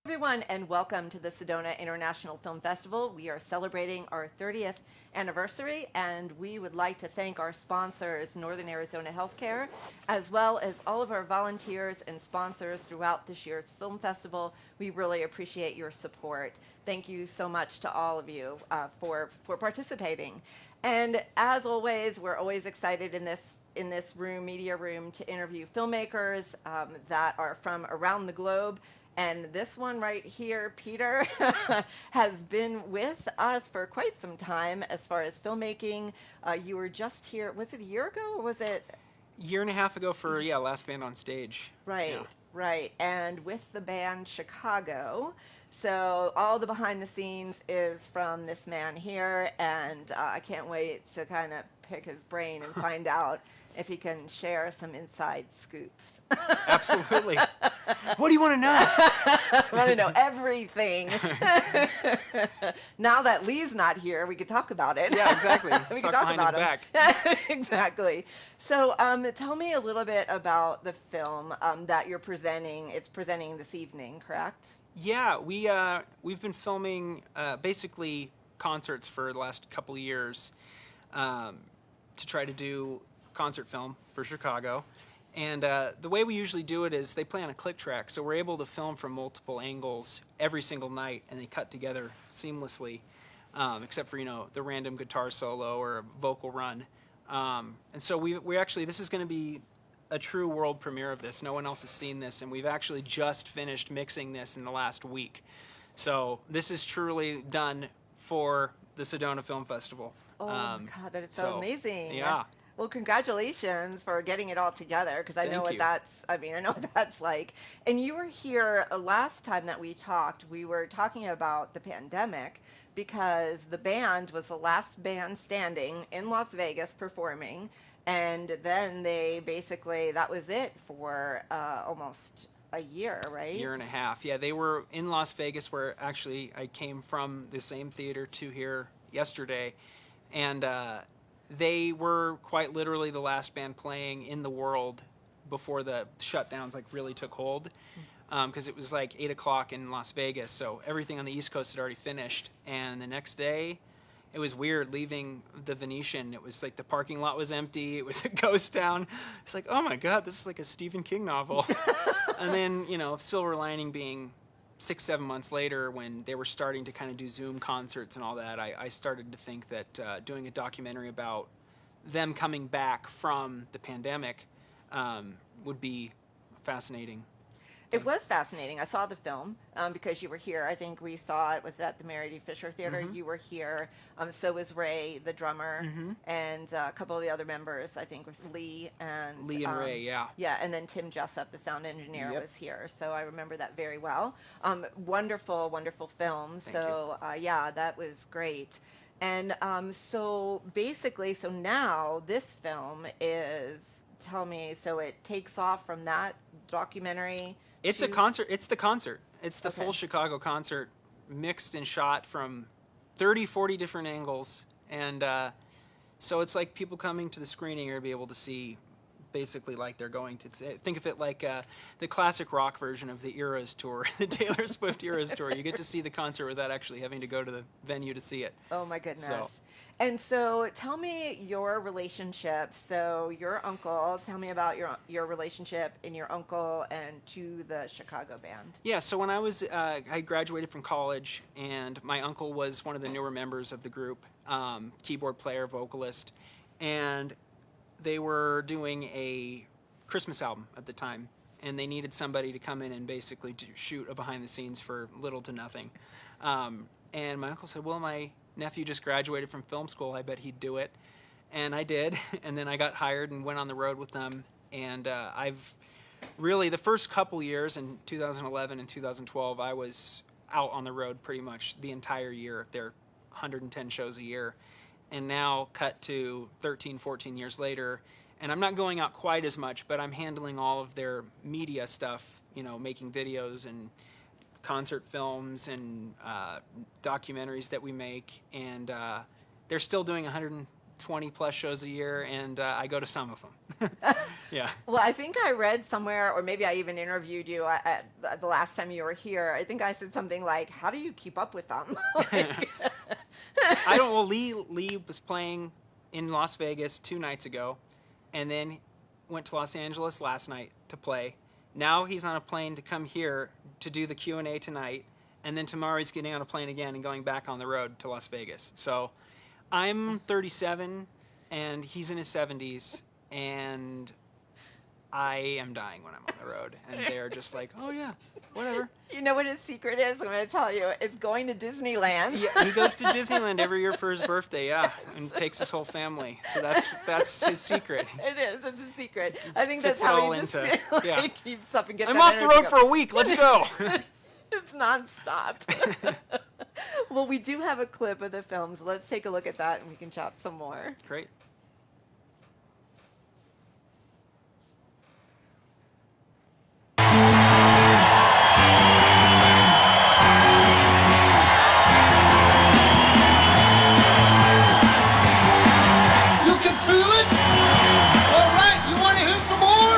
Everyone, and welcome to the Sedona International Film Festival. We are celebrating our 30th anniversary, and we would like to thank our sponsors, Northern Arizona Healthcare, as well as all of our volunteers and sponsors throughout this year's film festival. We really appreciate your support. Thank you so much to all of you for participating. And as always, we're always excited in this room, media room, to interview filmmakers that are from around the globe. And this one right here, Peter, has been with us for quite some time as far as filmmaking. You were just here, was it a year ago or was it? Year and a half ago for, Last Band on Stage. Right, Yeah. right. And with the band Chicago. So all the behind the scenes is from this man here. And I can't wait to kind of pick his brain and find out if he can share some inside scoops. Absolutely. What do you want to know? I want to know everything. Now that Lee's not here, we could talk about it. Yeah, exactly. We Talk can talk behind about his back. Exactly. So tell me a little bit about the film that you're presenting. It's presenting this evening, correct? Yeah, we've been filming basically concerts for the last couple of years to try to do concert film for Chicago. And the way we usually do it is they play on a click track, so we're able to film from multiple angles every single night, and they cut together seamlessly, except for the random guitar solo or a vocal run. And so we actually, this is going to be a true world premiere of this. No one else has seen this, and we've actually just finished mixing this in the last week. So this is truly done for the Sedona Film Festival. Oh my God, that is so amazing. Yeah. Well, congratulations for getting it all together, because I know what that's, I know what that's like. And you were here last time that we talked. We were talking about the pandemic because the band was the last band standing in Las Vegas performing. And then they basically, that was it for almost a year, right? Year and a half. Yeah, they were in Las Vegas, where actually I came from the same theater to here yesterday. And they were quite literally the last band playing in the world before the shutdowns really took hold, because it was like 8 o'clock in Las Vegas, so everything on the East Coast had already finished. And the next day, it was weird leaving the Venetian. It was like the parking lot was empty. It was a ghost town. It's like, oh my God, this is like a Stephen King novel. And then, silver lining being 6-7 months later, when they were starting to kind of do Zoom concerts and all that, I started to think that doing a documentary about them coming back from the pandemic would be fascinating. It was fascinating. I saw the film because you were here. I think we saw it was at the Mary D. Fisher Theater. Mm-hmm. You were here. So was Ray, the drummer, Mm-hmm. and a couple of the other members. I think was Lee and Ray, yeah. Yeah, and then Tim Jessup, the sound engineer, Yep. was here. So I remember that very well. Wonderful, wonderful film. Thank so yeah, that was great. And so basically, so now this film is, tell me, so it takes off from that documentary. It's a concert. It's the concert. It's the Okay. full Chicago concert, mixed and shot from 30, 40 different angles. And so it's like people coming to the screening are be able to see basically like they're going to think of it like the classic rock version of the Eras tour, the Taylor Swift Eras tour. You get to see the concert without actually having to go to the venue to see it. Oh my goodness. So. And so tell me your relationship. So your uncle, tell me about your relationship and your uncle and to the Chicago band. Yeah, so when I graduated from college, and my uncle was one of the newer members of the group, keyboard player, vocalist, and they were doing a Christmas album at the time, and they needed somebody to come in and basically shoot a behind the scenes for little to nothing. And my uncle said, well, my nephew just graduated from film school, I bet he'd do it. And I did, and then I got hired and went on the road with them. And I've really, the first couple years in 2011 and 2012, I was out on the road pretty much the entire year. There are 110 shows a year. And now cut to 13, 14 years later, and I'm not going out quite as much, but I'm handling all of their media stuff, making videos and concert films and documentaries that we make, and they're still doing 120 plus shows a year, and I go to some of them. Yeah. Well, I think I read somewhere, or maybe I even interviewed you at the last time you were here. I think I said something like, "How do you keep up with them?" Like, I don't. Well, Lee was playing in Las Vegas 2 nights ago, and then went to Los Angeles last night to play. Now he's on a plane to come here to do the Q&A tonight, and then tomorrow he's getting on a plane again and going back on the road to Las Vegas. So I'm 37 and he's in his 70s, and I am dying when I'm on the road, and they're just like, oh yeah, whatever. you know what his secret is? I'm going to tell you. It's going to Disneyland. Yeah, he goes to Disneyland every year for his birthday, yeah, and takes his whole family. So that's his secret. It is. It's a secret. I Just think fits that's how it all he just into- like, yeah. keeps up and gets I'm that off the energy road for a week. Let's go. It's nonstop. Well, we do have a clip of the film, so let's take a look at that and we can chat some more. Great. You can feel it? All right, you want to hear some more?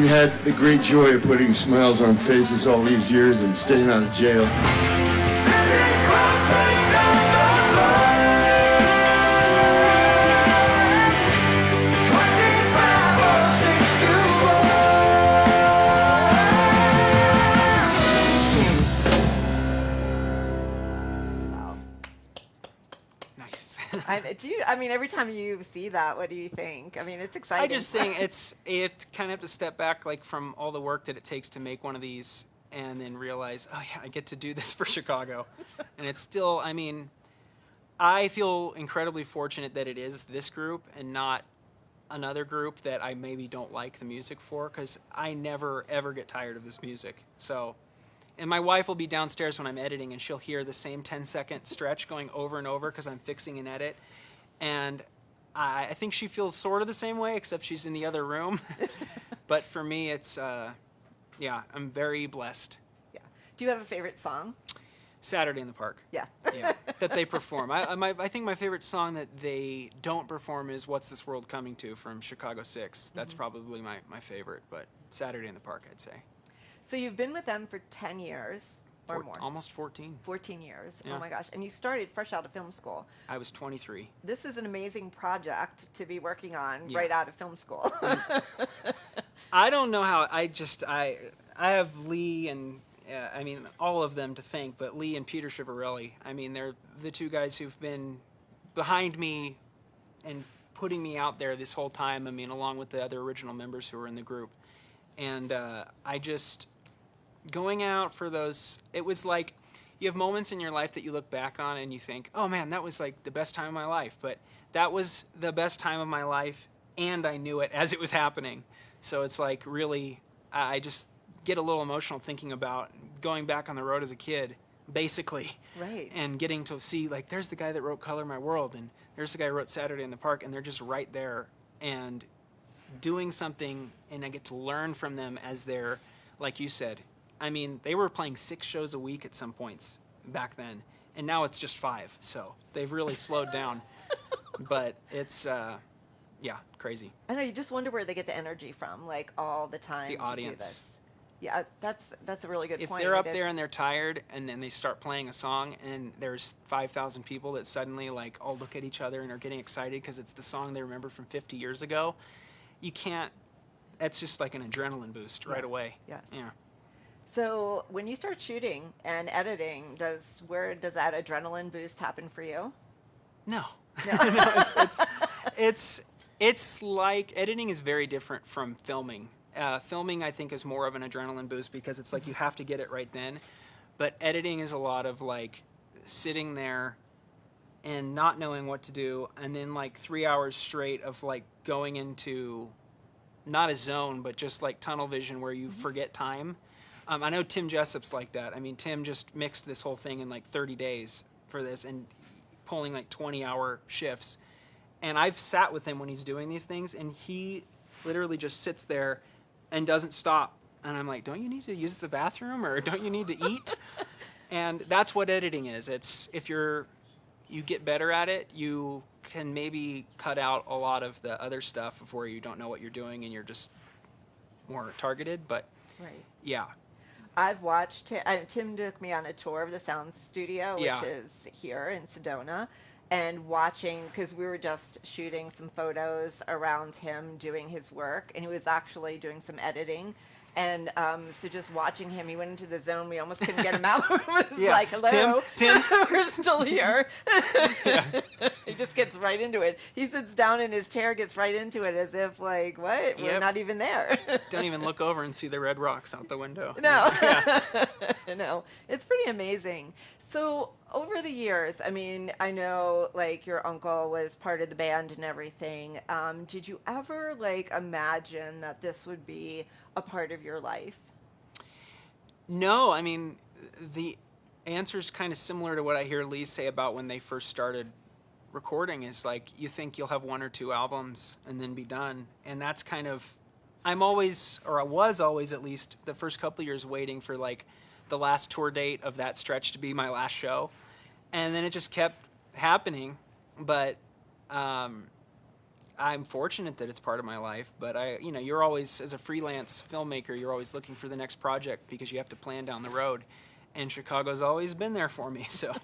We had the great joy of putting smiles on faces all these years and staying out of jail. Nice. I mean, every time you see that, what do you think? I mean, it's exciting. I just think it kind of have to step back, like, from all the work that it takes to make one of these, and then realize, oh yeah, I get to do this for Chicago. And it's still, I mean, I feel incredibly fortunate that it is this group and not another group that I maybe don't like the music for, because I never ever get tired of this music. So, and my wife will be downstairs when I'm editing, and she'll hear the same 10-second stretch going over and over because I'm fixing an edit. And I think she feels sort of the same way, except she's in the other room. But for me, it's, yeah, I'm very blessed. Yeah. Do you have a favorite song? Saturday in the Park. Yeah. Yeah, that they perform. I think my favorite song that they don't perform is What's This World Coming To from Chicago 6. That's probably my favorite, but Saturday in the Park, I'd say. So you've been with them for 10 years or more. Almost 14. 14 years. Yeah. Oh my gosh. And you started fresh out of film school. I was 23. This is an amazing project to be working on Yeah. right out of film school. I don't know how. I have Lee and I mean all of them to thank, but Lee and Peter Chivarelli. I mean, they're the two guys who've been behind me and putting me out there this whole time. I mean, along with the other original members who were in the group, and I just going out for those. It was like you have moments in your life that you look back on and you think, oh man, that was like the best time of my life. But that was the best time of my life, and I knew it as it was happening. So it's like really, I just get a little emotional thinking about going back on the road as a kid, basically. Right. And getting to see, like, there's the guy that wrote Color My World, and there's the guy who wrote Saturday in the Park, and they're just right there and doing something, and I get to learn from them as they're, like you said. I mean, they were playing 6 shows a week at some points back then, and now it's just 5, so they've really slowed down. But it's, yeah, crazy. I know, you just wonder where they get the energy from, like, all the time The to do audience. this. Yeah, that's a really good If point. they're up It is- there and they're tired, and then they start playing a song, and there's 5,000 people that suddenly like all look at each other and are getting excited because it's the song they remember from 50 years ago, you can't. That's just like an adrenaline boost right Yeah. away. Yes. Yeah. So when you start shooting and editing, where does that adrenaline boost happen for you? No. No. No, it's like editing is very different from filming. Filming, I think, is more of an adrenaline boost because it's like you have to get it right then. But editing is a lot of like sitting there and not knowing what to do, and then like 3 hours straight of like going into not a zone, but just like tunnel vision where you forget time. I know Tim Jessup's like that. I mean, Tim just mixed this whole thing in like 30 days for this and pulling like 20-hour shifts. And I've sat with him when he's doing these things, and he literally just sits there and doesn't stop. And I'm like, don't you need to use the bathroom, or don't you need to eat? And that's what editing is. It's if you get better at it, you can maybe cut out a lot of the other stuff of where you don't know what you're doing and you're just more targeted. But Right. yeah, I've watched Tim took me on a tour of the sound studio, which Yeah. is here in Sedona, and watching because we were just shooting some photos around him doing his work, and he was actually doing some editing. And so just watching him, he went into the zone. We almost couldn't get him out. It was Yeah. like, hello, Tim? we're still here. He just gets right into it. He sits down in his chair, gets right into it as if like, what? We're Yep. not even there. don't even look over and see the red rocks out the window. No, Yeah. no, it's pretty amazing. So over the years, I mean, I know like your uncle was part of the band and everything. Did you ever like imagine that this would be a part of your life? No, I mean, the answer's kind of similar to what I hear Lee say about when they first started recording is like, you think you'll have 1 or 2 albums and then be done. And that's kind of, I'm always, or I was always at least, the first couple of years waiting for like the last tour date of that stretch to be my last show. And then it just kept happening. But I'm fortunate that it's part of my life, but you're always, as a freelance filmmaker, you're always looking for the next project because you have to plan down the road. And Chicago's always been there for me, so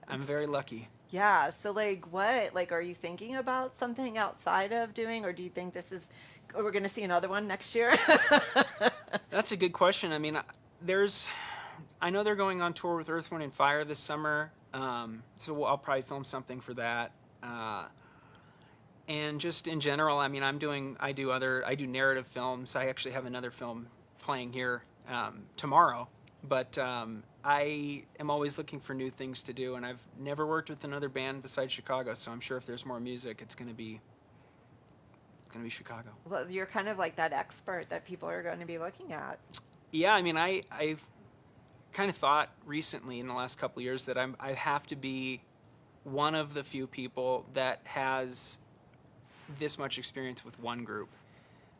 I'm very lucky. Yeah. So like, what? Like, are you thinking about something outside of doing, or do you think this is? We're going to see another one next year. That's a good question. I mean, I know they're going on tour with Earth, Wind, and Fire this summer, so I'll probably film something for that. And just in general, I mean, I do narrative films. I actually have another film playing here tomorrow, but I am always looking for new things to do, and I've never worked with another band besides Chicago, so I'm sure if there's more music, it's going to be Chicago. Well, you're kind of like that expert that people are going to be looking at. Yeah, I mean, I've kind of thought recently in the last couple of years that I have to be one of the few people that has this much experience with one group.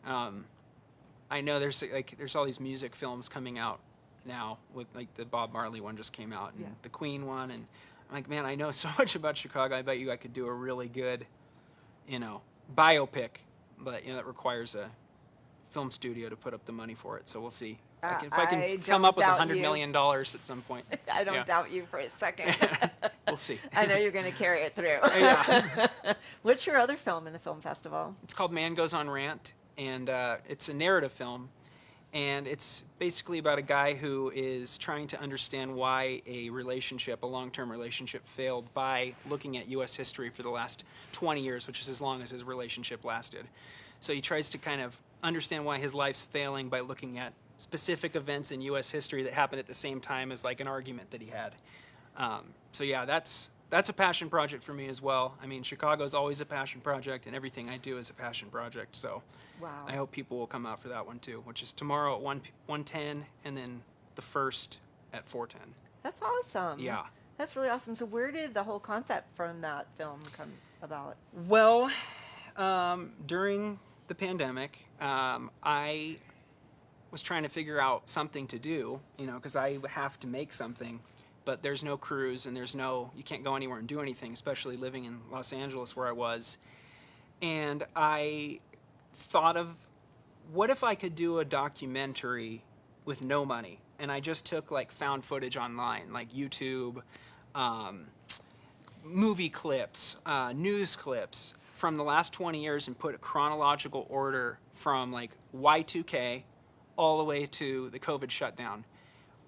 I know there's all these music films coming out now, with like the Bob Marley one just came out and Yeah. the Queen one, and I'm like, man, I know so much about Chicago. I bet you I could do a really good, biopic, but it requires a film studio to put up the money for it. So we'll see. If I can I come don't up with doubt $100 you. million at some point. I don't Yeah. doubt you for a second. We'll see. I know you're going to carry it through. Yeah. What's your other film in the film festival? It's called Man Goes on Rant, and it's a narrative film. And it's basically about a guy who is trying to understand why a long-term relationship, failed by looking at U.S. history for the last 20 years, which is as long as his relationship lasted. So he tries to kind of understand why his life's failing by looking at specific events in U.S. history that happened at the same time as like an argument that he had. So yeah, that's a passion project for me as well. I mean, Chicago's always a passion project, and everything I do is a passion project. So Wow. I hope people will come out for that one too, which is tomorrow at 1:10, and then the first at 4:10. That's awesome. Yeah. That's really awesome. So where did the whole concept from that film come about? Well, during the pandemic, I was trying to figure out something to do, because I have to make something, but there's no crews and you can't go anywhere and do anything, especially living in Los Angeles where I was. And I thought of, what if I could do a documentary with no money? And I just took like found footage online, like YouTube, movie clips, news clips from the last 20 years, and put a chronological order from like Y2K all the way to the COVID shutdown.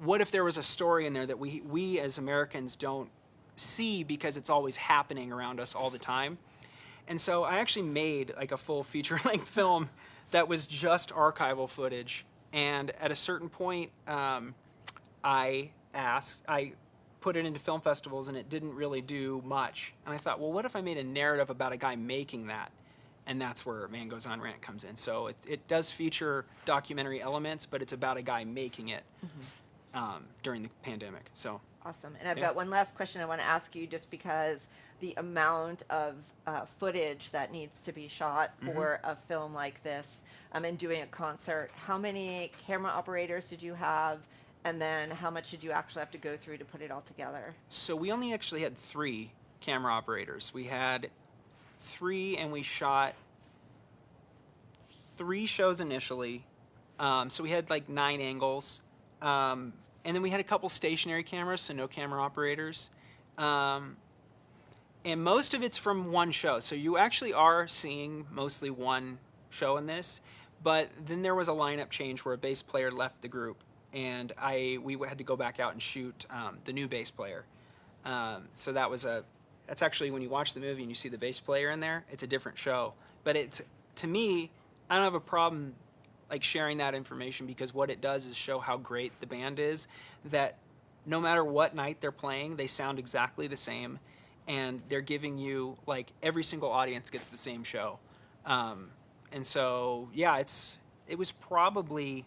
What if there was a story in there that we as Americans don't see because it's always happening around us all the time? And so I actually made like a full feature-length film that was just archival footage. And at a certain point, I put it into film festivals, and it didn't really do much. And I thought, well, what if I made a narrative about a guy making that? And that's where Man Goes on Rant comes in. So it does feature documentary elements, but it's about a guy making it during the pandemic. So Awesome. And I've Yeah. got one last question I want to ask you, just because the amount of footage that needs to be shot for a film like this, and doing a concert, how many camera operators did you have? And then how much did you actually have to go through to put it all together? So we only actually had 3 camera operators. We had 3, and we shot 3 shows initially. So we had like 9 angles. And then we had a couple stationary cameras, so no camera operators. And most of it's from one show. So you actually are seeing mostly one show in this. But then there was a lineup change where a bass player left the group. And we had to go back out and shoot the new bass player. So that's actually, when you watch the movie and you see the bass player in there, it's a different show. But to me, I don't have a problem like sharing that information, because what it does is show how great the band is, that no matter what night they're playing, they sound exactly the same, and they're giving you, like, every single audience gets the same show. And so, yeah, it was probably,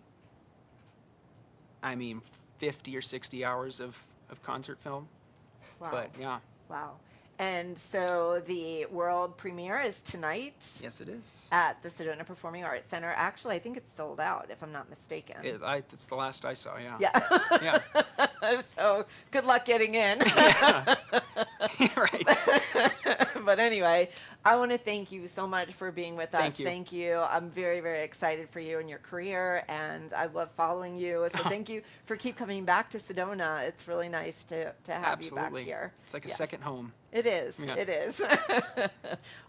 50 or 60 hours of concert film. Wow. But yeah, Wow. And so the world premiere is tonight yes, it is. at the Sedona Performing Arts Center. Actually, I think it's sold out, if I'm not mistaken. It's the last I saw. Yeah. Yeah. Yeah. So good luck getting in. Right. But anyway, I want to thank you so much for being with us. Thank you. Thank you. I'm very, very excited for you and your career, and I love following you. So thank you for keep coming back to Sedona. It's really nice to have you Absolutely. back here. It's like a Yes. second home. It is. Yeah. It is.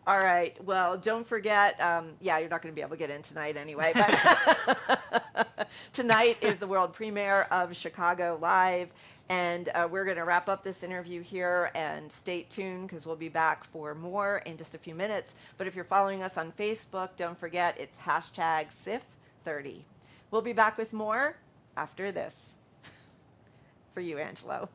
All right. Well, don't forget. Yeah, you're not going to be able to get in tonight anyway. But tonight is the world premiere of Chicago Live. And we're going to wrap up this interview here, and stay tuned because we'll be back for more in just a few minutes. But if you're following us on Facebook, don't forget it's #SIF30. We'll be back with more after this. For you, Angelo.